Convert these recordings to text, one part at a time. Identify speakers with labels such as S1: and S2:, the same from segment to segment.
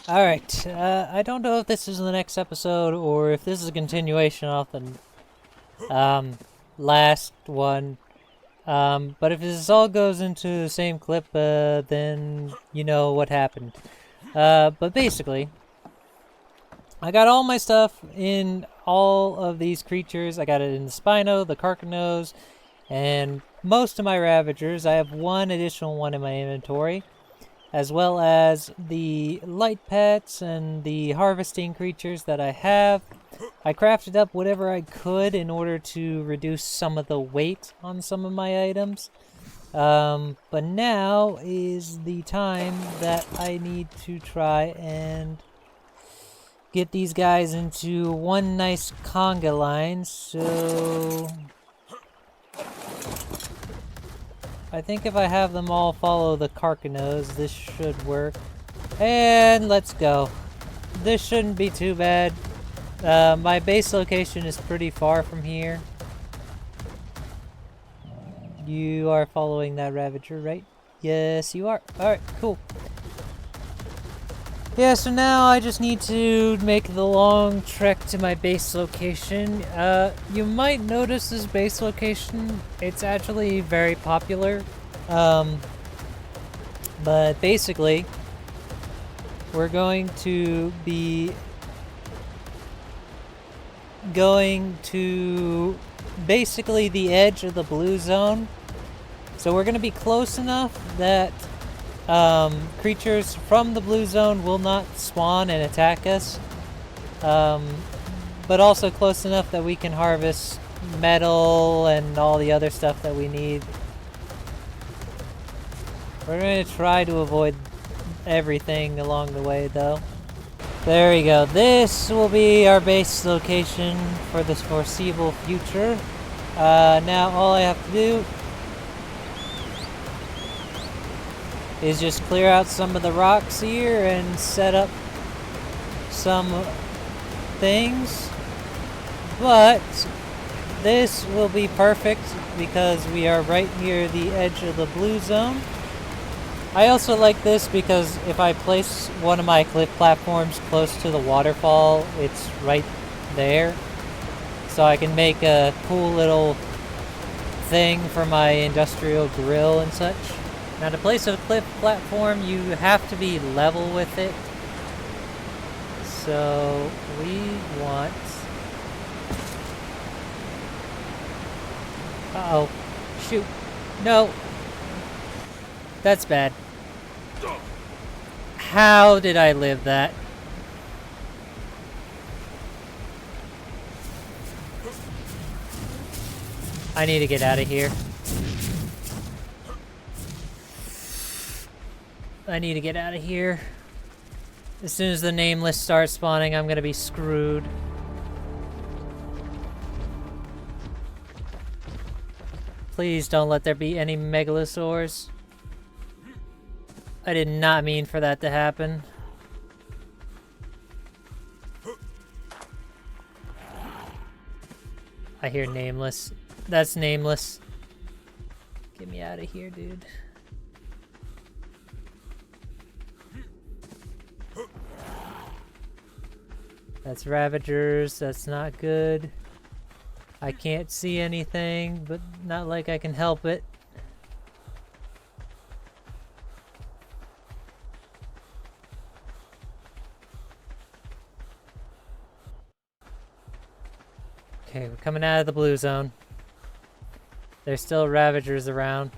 S1: Alright, I don't know if this is the next episode or if this is a continuation of the last one. But if this all goes into the same clip, then you know what happened. But basically, I got all my stuff in all of these creatures. I got it in the Spino, the Carcanos, and most of my Ravagers. I have one additional one in my inventory, as well as the light pets and the harvesting creatures that I have. I crafted up whatever I could in order to reduce some of the weight on some of my items. But now is the time that I need to try and get these guys into one nice conga line. So I think if I have them all follow the Carcanos, this should work. And let's go. This shouldn't be too bad. My base location is pretty far from here. You are following that Ravager, right? Yes, you are. Alright, cool. Yeah, so now I just need to make the long trek to my base location. You might notice this base location. It's actually very popular. But basically, we're going to be going to basically the edge of the blue zone. So we're going to be close enough that creatures from the blue zone will not spawn and attack us, but also close enough that we can harvest metal and all the other stuff that we need. We're going to try to avoid everything along the way, though. There we go. This will be our base location for this foreseeable future. Now all I have to do is just clear out some of the rocks here and set up some things. But this will be perfect because we are right near the edge of the blue zone. I also like this because if I place one of my cliff platforms close to the waterfall, it's right there. So I can make a cool little thing for my industrial grill and such. Now to place a cliff platform, you have to be level with it. So we want... Uh-oh. Shoot. No. That's bad. How did I live that? I need to get out of here. I need to get out of here. As soon as the nameless start spawning, I'm gonna be screwed. Please don't let there be any megalosaurs. I did not mean for that to happen. I hear nameless. That's nameless. Get me out of here, dude. That's Ravagers. That's not good. I can't see anything, but not like I can help it. Okay, we're coming out of the blue zone. There's still Ravagers around.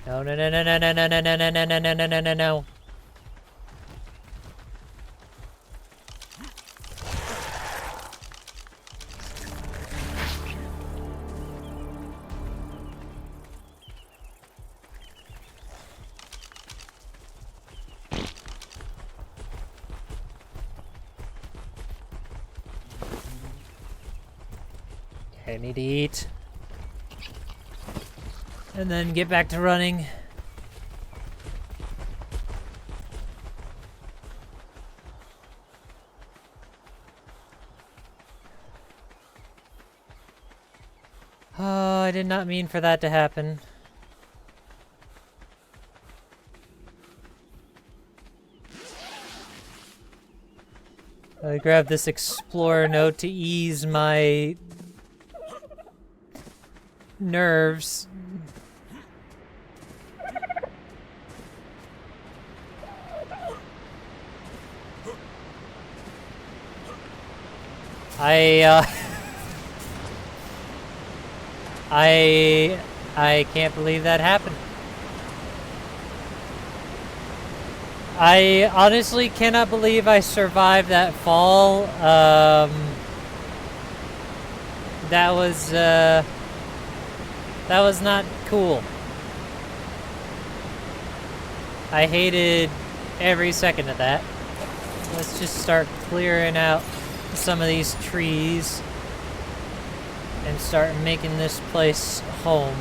S1: No, no, no, no, no, no, no, no, no, no, no, no, no, no, no, no. Okay, I need to eat. And then get back to running. Oh, I did not mean for that to happen. I grabbed this explorer note to ease my nerves. I can't believe that happened. I honestly cannot believe I survived that fall. That was not cool. I hated every second of that. Let's just start clearing out some of these trees and start making this place home.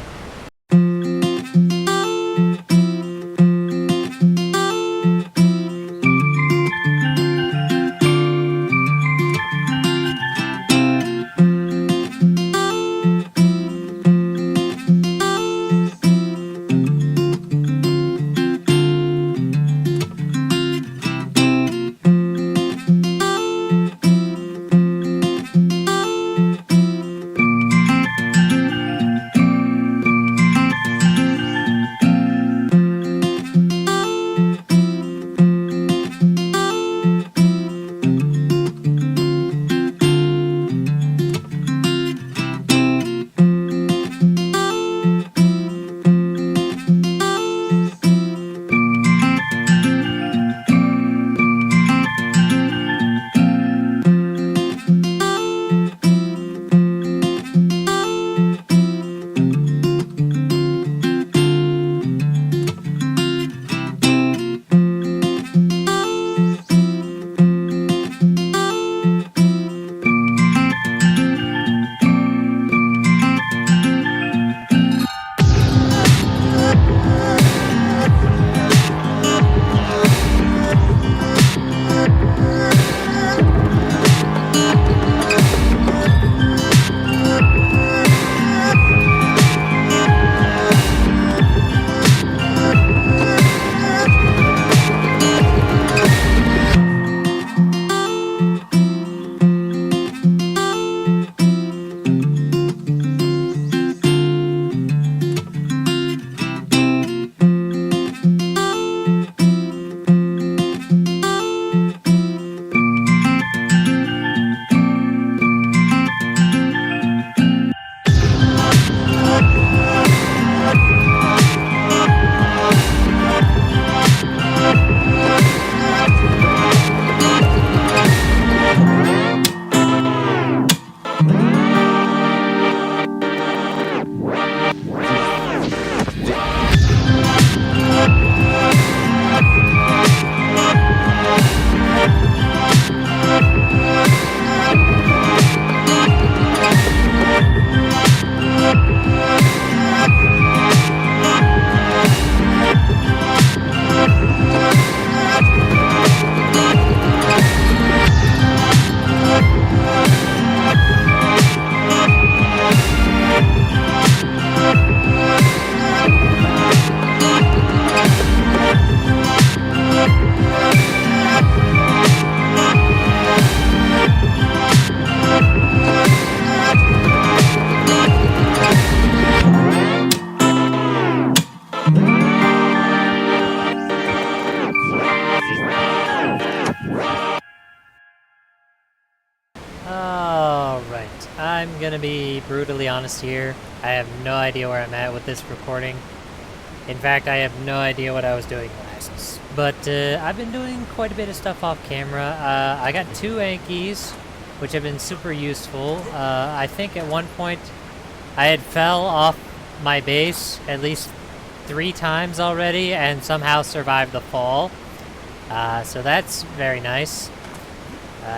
S1: I'm gonna be brutally honest here. I have no idea where I'm at with this recording. In fact, I have no idea what I was doing last. But I've been doing quite a bit of stuff off camera. I got 2 Ankies, which have been super useful. I think at one point I had fell off my base at least 3 times already and somehow survived the fall. So that's very nice.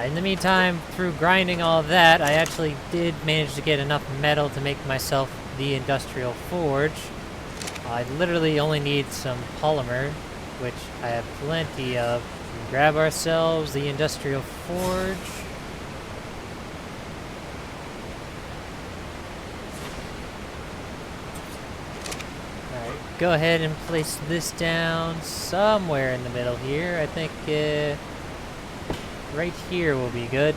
S1: In the meantime, through grinding all of that, I actually did manage to get enough metal to make myself the industrial forge. I literally only need some polymer, which I have plenty of. Grab ourselves the industrial forge. go ahead and place this down somewhere in the middle here. I think right here will be good.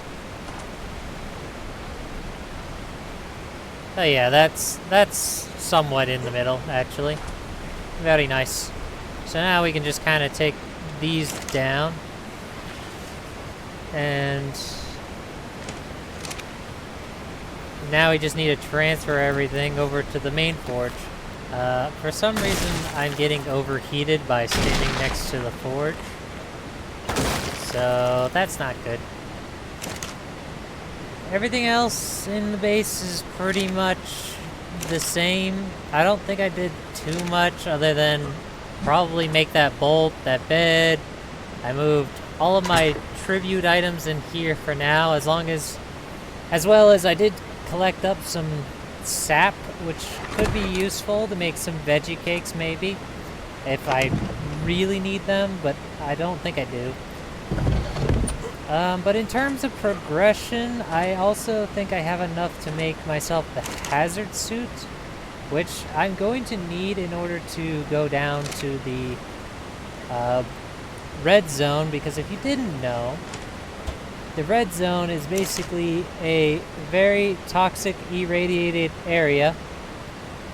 S1: Oh yeah, that's somewhat in the middle, actually. Very nice. So now we can just kind of take these down. And now we just need to transfer everything over to the main forge. For some reason, I'm getting overheated by standing next to the forge. So that's not good. Everything else in the base is pretty much the same. I don't think I did too much other than probably make that bolt, that bed. I moved all of my tribute items in here for now, as well as I did collect up some sap, which could be useful to make some veggie cakes maybe, if I really need them, but I don't think I do. But in terms of progression, I also think I have enough to make myself the hazard suit, which I'm going to need in order to go down to the red zone, because if you didn't know, the red zone is basically a very toxic irradiated area,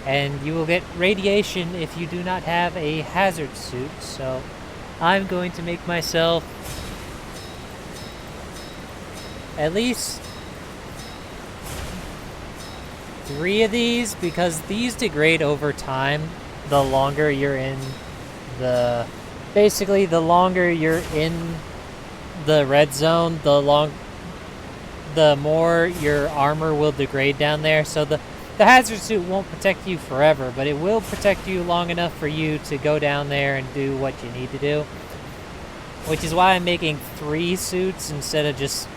S1: and you will get radiation if you do not have a hazard suit. So I'm going to make myself at least 3 of these, because these degrade over time the longer you're in the... Basically, the longer you're in the red zone, the more your armor will degrade down there. So the hazard suit won't protect you forever, but it will protect you long enough for you to go down there and do what you need to do. Which is why I'm making 3 suits instead of just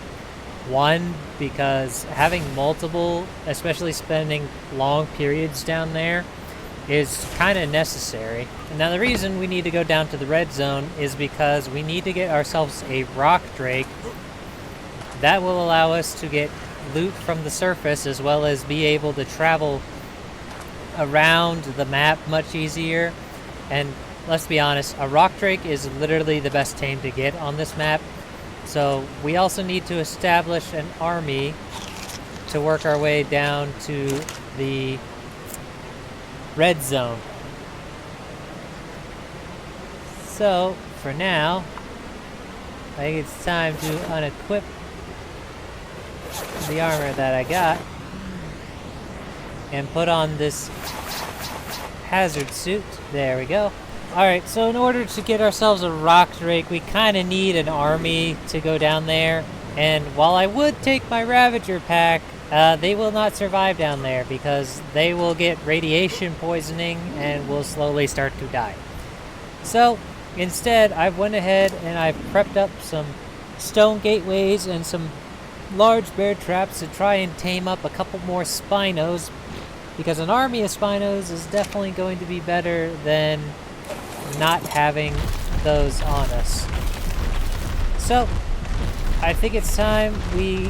S1: 1, because having multiple, especially spending long periods down there, is kind of necessary. And now the reason we need to go down to the red zone is because we need to get ourselves a rock drake. That will allow us to get loot from the surface, as well as be able to travel around the map much easier. And let's be honest, a rock drake is literally the best tame to get on this map. So we also need to establish an army to work our way down to the red zone. So for now, I think it's time to unequip the armor that I got and put on this hazard suit. There we go. Alright, so in order to get ourselves a rock drake, we kind of need an army to go down there. And while I would take my Ravager pack, they will not survive down there because they will get radiation poisoning and will slowly start to die. So instead, I went ahead and I've prepped up some stone gateways and some large bear traps to try and tame up a couple more Spinos, because an army of Spinos is definitely going to be better than not having those on us. So I think it's time we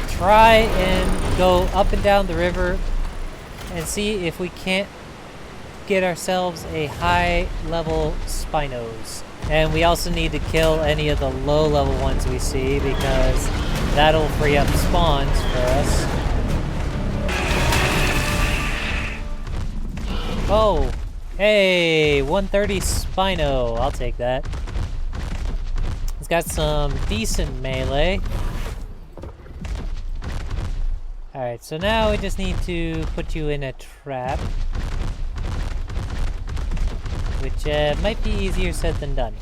S1: try and go up and down the river and see if we can't get ourselves a high level Spinos. And we also need to kill any of the low level ones we see, because that'll free up spawns for us. Oh, hey, 130 Spino. I'll take that. It's got some decent melee. Alright, so now we just need to put you in a trap, which might be easier said than done.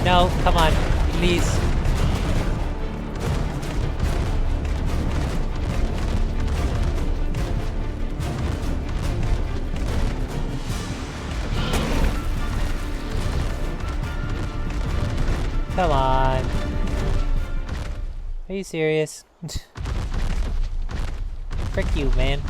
S1: No, come on, please. Come on. Are you serious? Frick you, man.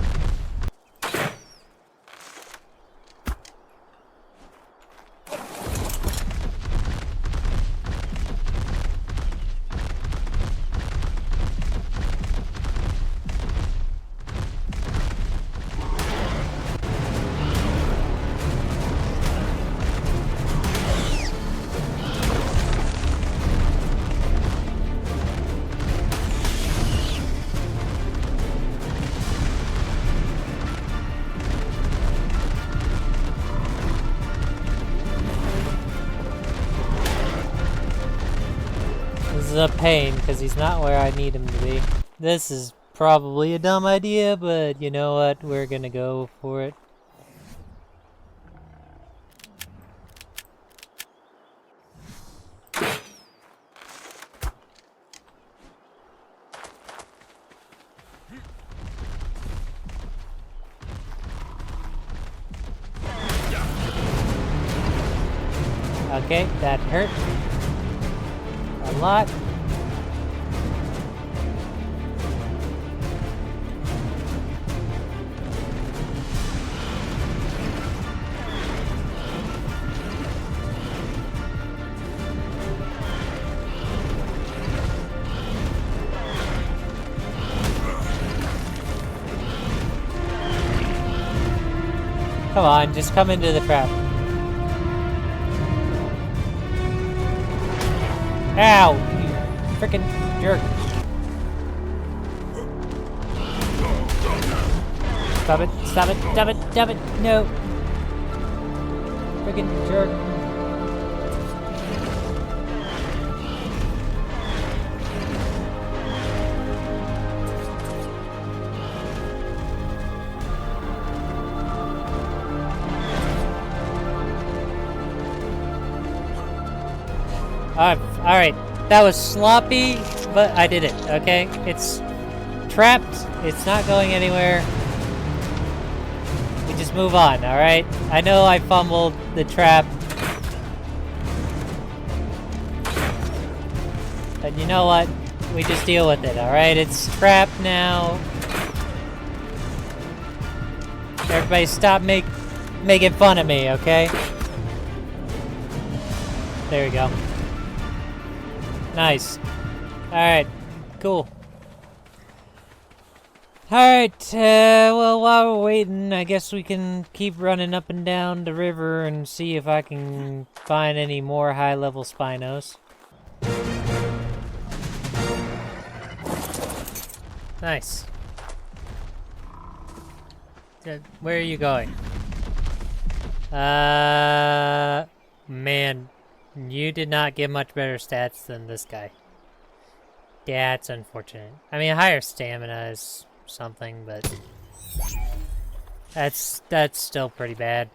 S1: This is a pain, because he's not where I need him to be. This is probably a dumb idea, but you know what? We're gonna go for it. Okay, that hurt a lot. Come on, just come into the trap. Ow! You frickin' jerk. Stop it, stop it, stop it, stop it! No! Frickin' jerk. Alright, that was sloppy, but I did it, okay? It's trapped, it's not going anywhere. We just move on, alright? I know I fumbled the trap. But you know what? We just deal with it, alright? It's trapped now. Everybody stop making fun of me, okay? There we go. Nice. Alright, cool. Alright, well, while we're waiting, I guess we can keep running up and down the river and see if I can find any more high-level Spinos. Nice. Where are you going? Man. You did not get much better stats than this guy. That's unfortunate. I mean, higher stamina is something, but that's still pretty bad.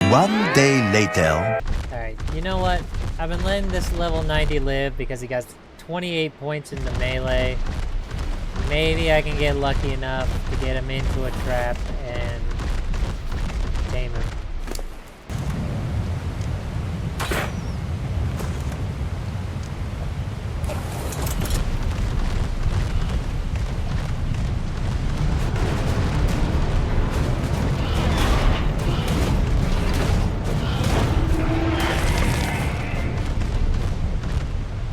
S2: One day later.
S1: Alright, you know what? I've been letting this level 90 live because he got 28 points in the melee. Maybe I can get lucky enough to get him into a trap and tame him.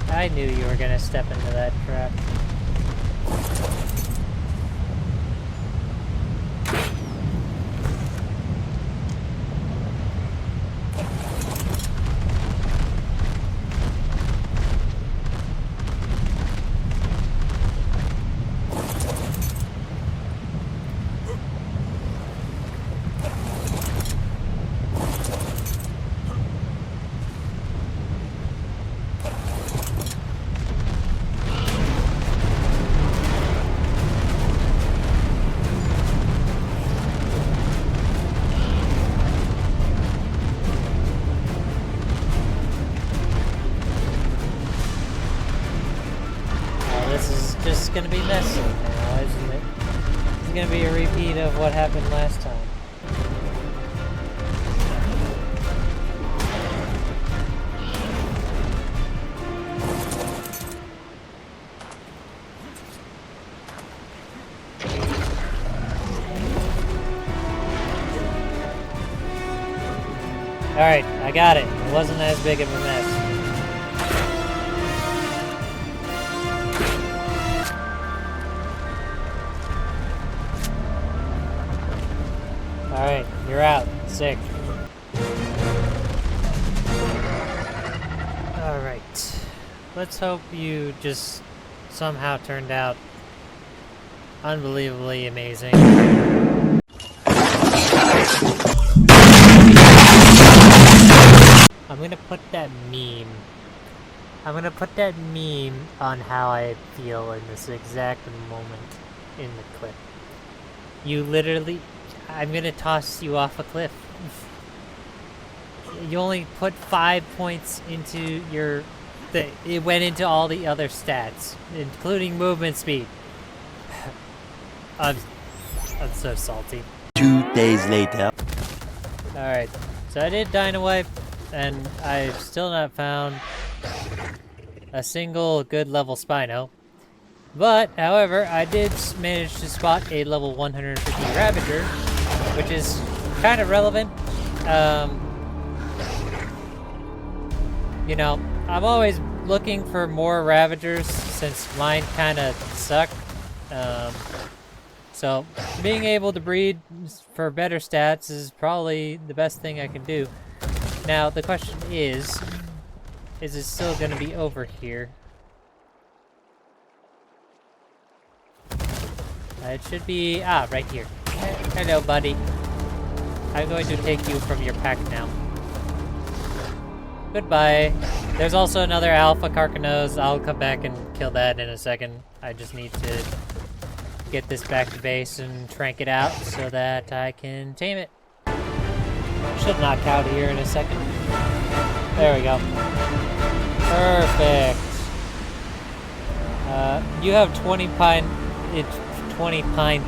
S1: I knew you were gonna step into that trap. Just gonna be messy now, isn't it? It's gonna be a repeat of what happened last time. Alright, I got it. It wasn't as big of a mess. Alright, you're out. Sick. Alright. Let's hope you just somehow turned out unbelievably amazing. I'm gonna put that meme. I'm gonna put that meme on how I feel in this exact moment in the clip. You literally... I'm gonna toss you off a cliff. You only put 5 points into your... It went into all the other stats, including movement speed. I'm so salty.
S2: 2 days later.
S1: Alright, so I did Dynawipe, and I've still not found a single good level Spino. But, however, I did manage to spot a level 150 Ravager, which is kind of relevant. You know, I'm always looking for more Ravagers since mine kind of suck. So, being able to breed for better stats is probably the best thing I can do. Now, the question is it still going to be over here? It should be, right here. Hello, buddy. I'm going to take you from your pack now. Goodbye. There's also another Alpha Carcanos. I'll come back and kill that in a second. I just need to get this back to base and trank it out so that I can tame it. Should knock out here in a second. There we go. Perfect. You have 20 pine... It's 20 pine...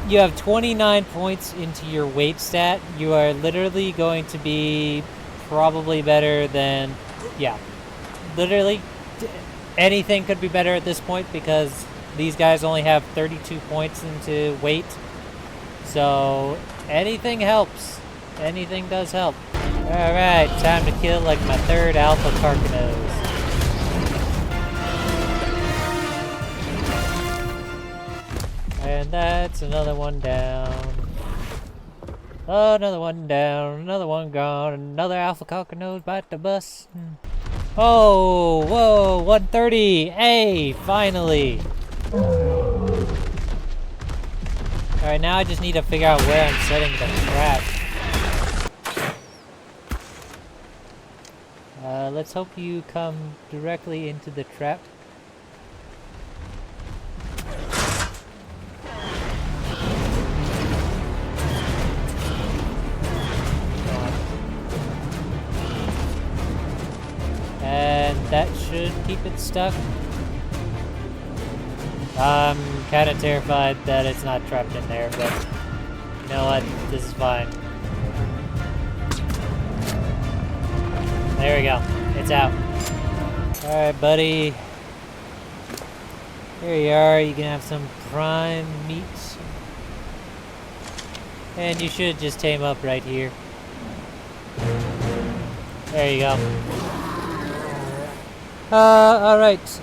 S1: You have 29 points into your weight stat. You are literally going to be probably better than... Yeah. Literally, anything could be better at this point because these guys only have 32 points into weight. So, anything helps. Anything does help. Alright, time to kill like my third Alpha Carcanos. And that's another one down. Oh, another one down, another one gone, another Alpha Carcanos bite the bus. Oh, whoa, 130! Hey, finally! Alright, now I just need to figure out where I'm setting the trap. Let's hope you come directly into the trap. And that should keep it stuck. I'm kind of terrified that it's not trapped in there, but you know what? This is fine. There we go. It's out. Alright, buddy. Here you are. You can have some prime meat. And you should just tame up right here. There you go. Alright.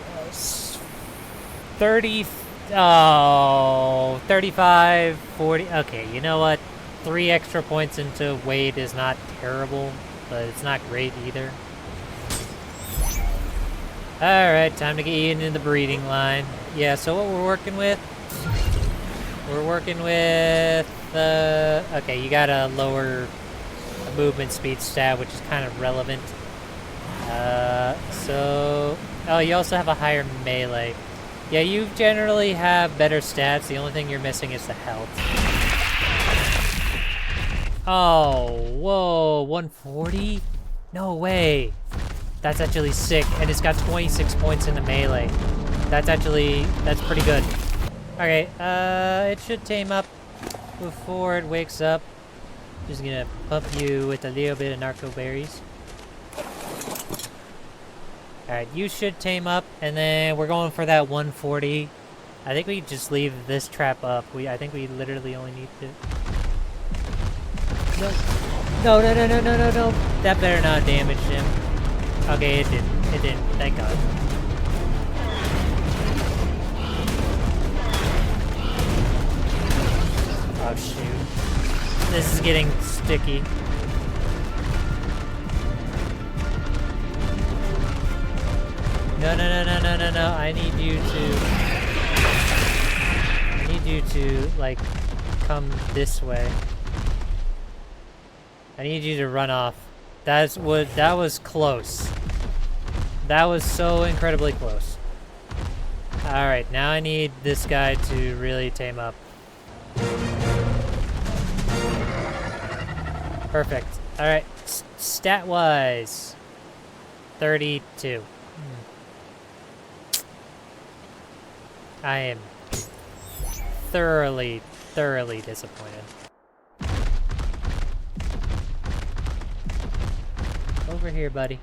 S1: 30... Oh... 35... 40... Okay, you know what? 3 extra points into weight is not terrible, but it's not great either. Alright, time to get you into the breeding line. Yeah, so what we're working with... We're working with... okay, you got a lower movement speed stat, which is kind of relevant. So... Oh, you also have a higher melee. Yeah, you generally have better stats. The only thing you're missing is the health. Oh, whoa, 140? No way. That's actually sick, and it's got 26 points in the melee. That's pretty good. Okay, it should tame up before it wakes up. Just gonna pump you with a little bit of narco berries. Alright, you should tame up, and then we're going for that 140. I think we just leave this trap up. I think we literally only need to... No, no, no, no, no, no, no. That better not damage him. Okay, it didn't. It didn't. Thank God. Oh, shoot. This is getting sticky. No, no, no, no, no, no, no. I need you to, like, come this way. I need you to run off. That was close. That was so incredibly close. Alright, now I need this guy to really tame up. Perfect. Alright, stat-wise, 32. I am thoroughly disappointed. Over here, buddy.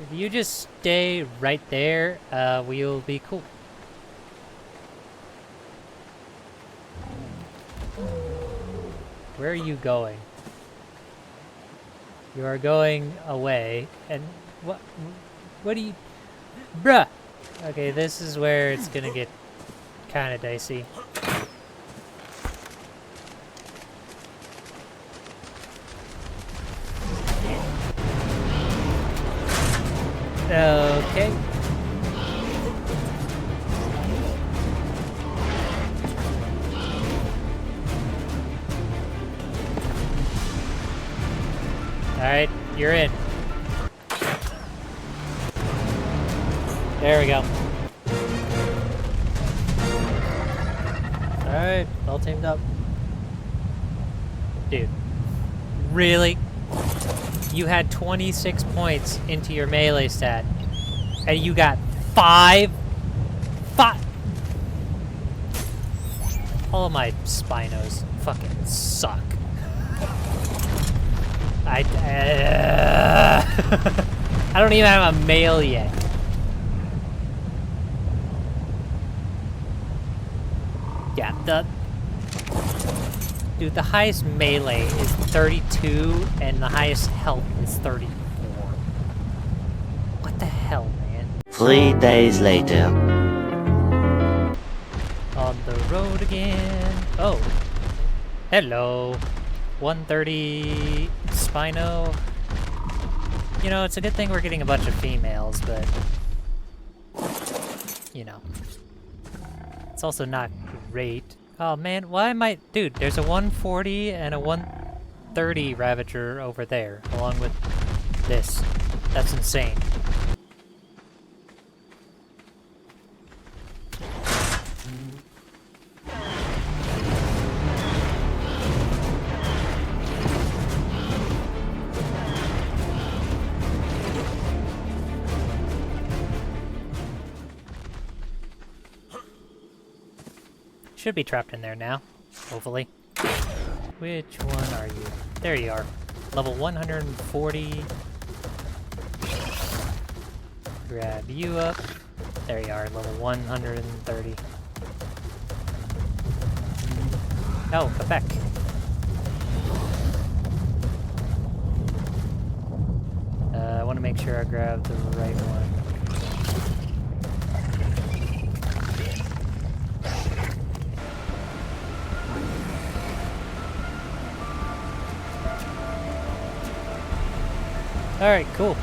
S1: If you just stay right there, we'll be cool. Where are you going? You are going away, and what do you... Bruh! Okay, this is where it's gonna get kinda dicey. Okay. Alright, you're in. There we go. Alright, all tamed up. Dude. Really? You had 26 points into your melee stat. And you got 5? All of my Spinos fucking suck. I don't even have a male yet. Yeah, dude, the highest melee is 32 and the highest health is 34. What the hell, man?
S2: 3 days later.
S1: On the road again. Oh. Hello. 130 Spino. You know, it's a good thing we're getting a bunch of females, but you know. It's also not great. Oh man, why am I... Dude, there's a 140 and a 130 Ravager over there, along with this. That's insane. Should be trapped in there now, hopefully. Which one are you? There you are. Level 140. Grab you up. There you are, level 130. Oh, come back. I want to make sure I grab the right one. Alright, cool.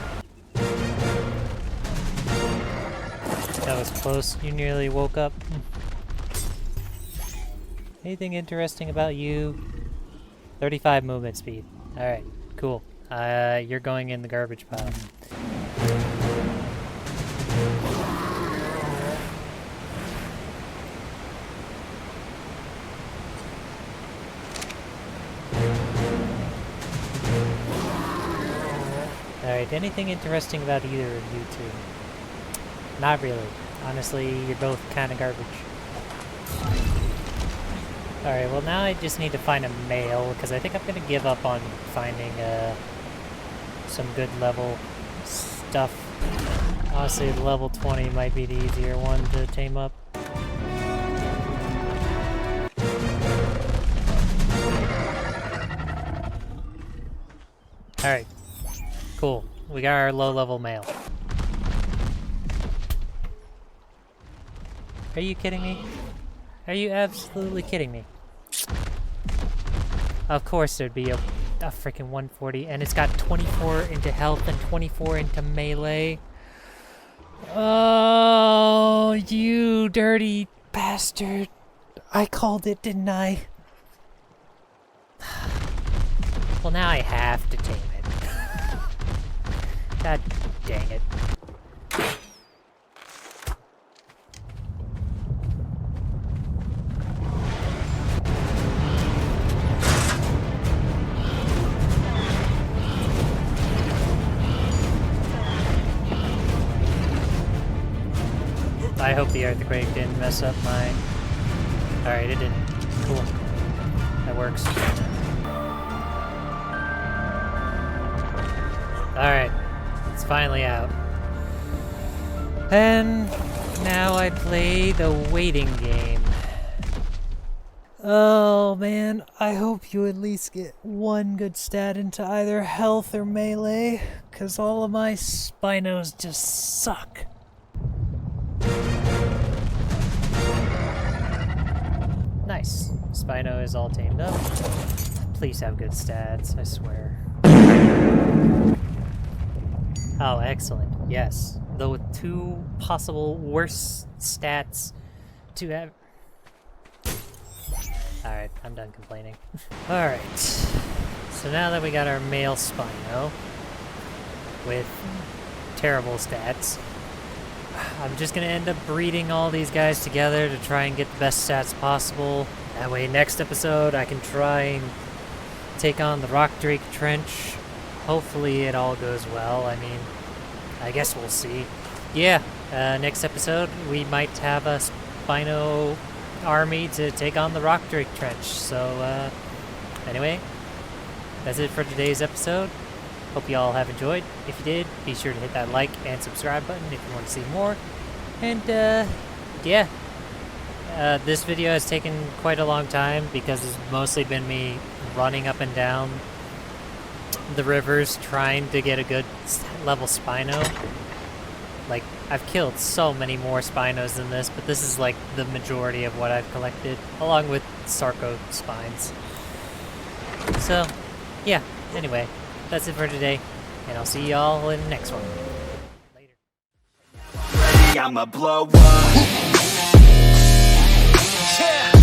S1: That was close. You nearly woke up. Anything interesting about you? 35 movement speed. Alright, cool. You're going in the garbage pile. Alright, anything interesting about either of you two? Not really. Honestly, you're both kind of garbage. Alright, well now I just need to find a male, because I think I'm going to give up on finding some good level stuff. Honestly, the level 20 might be the easier one to tame up. Alright. Cool. We got our low-level male. Are you kidding me? Are you absolutely kidding me? Of course there'd be a freaking 140, and it's got 24 into health and 24 into melee. Oh, you dirty bastard. I called it, didn't I? Well, now I have to tame it. God dang it. I hope the earthquake didn't mess up my... Alright, it didn't. Cool. That works. Alright. It's finally out. And now I play the waiting game. Oh man, I hope you at least get one good stat into either health or melee, because all of my Spinos just suck. Nice. Spino is all tamed up. Please have good stats, I swear. Oh, excellent. Yes. Though with two possible worse stats to have... Alright, I'm done complaining. Alright. So now that we got our male Spino with terrible stats, I'm just gonna end up breeding all these guys together to try and get the best stats possible. That way next episode I can try and take on the Rock Drake Trench. Hopefully it all goes well. I mean, I guess we'll see. Yeah, next episode we might have a Spino army to take on the Rock Drake Trench. So, anyway, that's it for today's episode. Hope you all have enjoyed. If you did, be sure to hit that like and subscribe button if you want to see more. And, yeah. This video has taken quite a long time because it's mostly been me running up and down the rivers trying to get a good level Spino. Like, I've killed so many more Spinos than this, but this is like the majority of what I've collected, along with Sarco spines. So, yeah, anyway, that's it for today, and I'll see y'all in the next one. Later.
S3: I'ma blow up. Yeah.